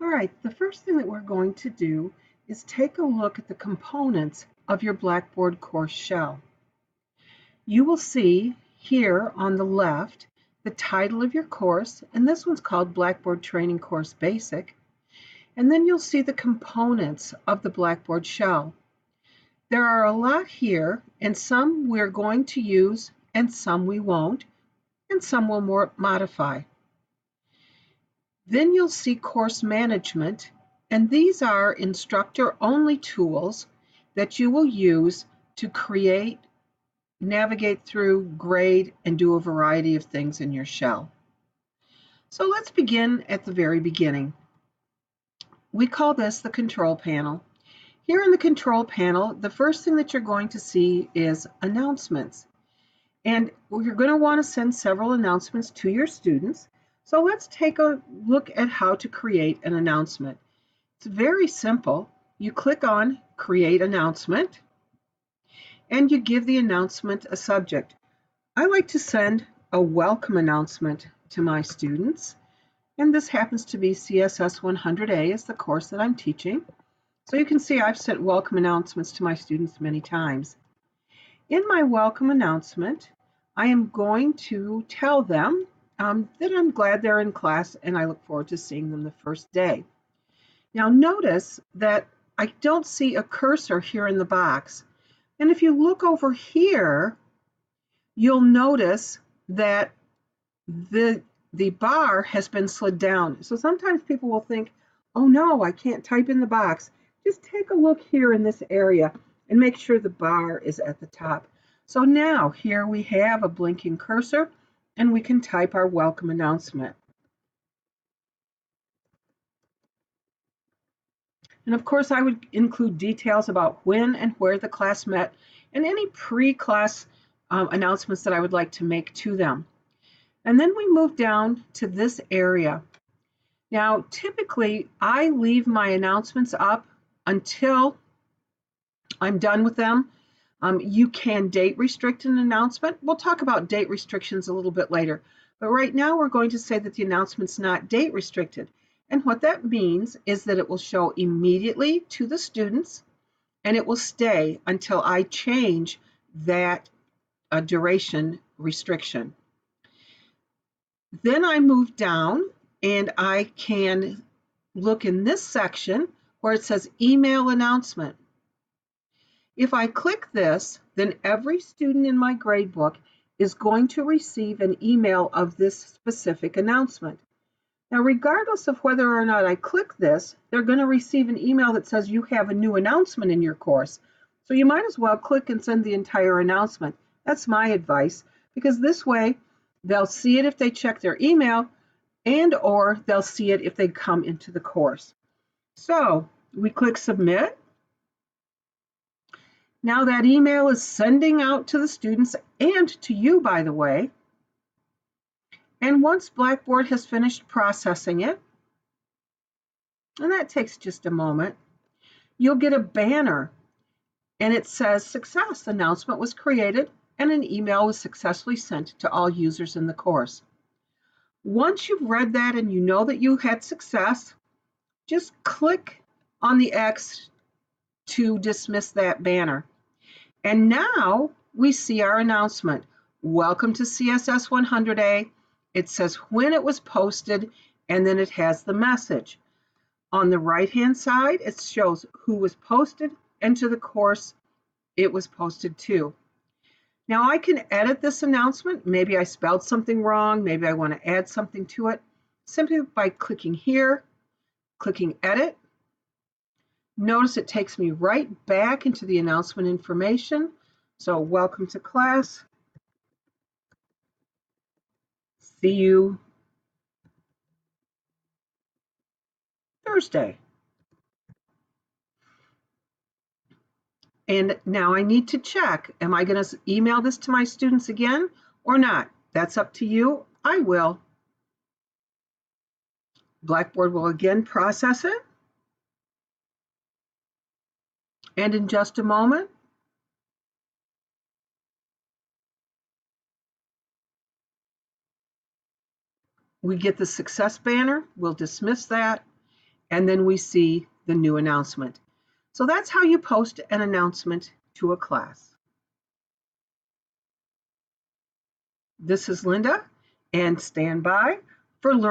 All right, the first thing that we're going to do is take a look at the components of your Blackboard course shell. You will see here on the left the title of your course, and this one's called Blackboard Training Course Basic. And then you'll see the components of the Blackboard shell. There are a lot here, and some we're going to use and some we won't, and some we'll modify. Then you'll see course management, and these are instructor-only tools that you will use to create, navigate through, grade, and do a variety of things in your shell. So let's begin at the very beginning. We call this the control panel. Here in the control panel, the first thing that you're going to see is announcements. And you're going to want to send several announcements to your students. So let's take a look at how to create an announcement. It's very simple. You click on Create Announcement, and you give the announcement a subject. I like to send a welcome announcement to my students, and this happens to be CSS 100A is the course that I'm teaching. So you can see I've sent welcome announcements to my students many times. In my welcome announcement, I am going to tell them that I'm glad they're in class and I look forward to seeing them the first day. Now notice that I don't see a cursor here in the box. And if you look over here, you'll notice that the bar has been slid down. So sometimes people will think, oh no, I can't type in the box. Just take a look here in this area and make sure the bar is at the top. So now here we have a blinking cursor and we can type our welcome announcement. And of course, I would include details about when and where the class met and any pre-class announcements that I would like to make to them. And then we move down to this area. Now, typically, I leave my announcements up until I'm done with them. You can date restrict an announcement. We'll talk about date restrictions a little bit later. But right now we're going to say that the announcement's not date restricted. And what that means is that it will show immediately to the students and it will stay until I change that duration restriction. Then I move down and I can look in this section where it says email announcement. If I click this, then every student in my gradebook is going to receive an email of this specific announcement. Now, regardless of whether or not I click this, they're going to receive an email that says you have a new announcement in your course. So you might as well click and send the entire announcement. That's my advice, because this way they'll see it if they check their email and or they'll see it if they come into the course. So we click submit. Now that email is sending out to the students and to you, by the way. And once Blackboard has finished processing it, and that takes just a moment, you'll get a banner and it says success announcement was created and an email was successfully sent to all users in the course. Once you've read that and you know that you had success, just click on the X to dismiss that banner. And now we see our announcement. Welcome to CSS 100A. It says when it was posted, and then it has the message. On the right-hand side, it shows who was posted and to the course it was posted to. Now I can edit this announcement. Maybe I spelled something wrong. Maybe I want to add something to it simply by clicking here, clicking edit. Notice it takes me right back into the announcement information. So welcome to class. See you Thursday. And now I need to check, am I going to email this to my students again or not? That's up to you. I will. Blackboard will again process it. And in just a moment, we get the success banner. We'll dismiss that. and then we see the new announcement. So that's how you post an announcement to a class. This is Linda, and stand by for Learning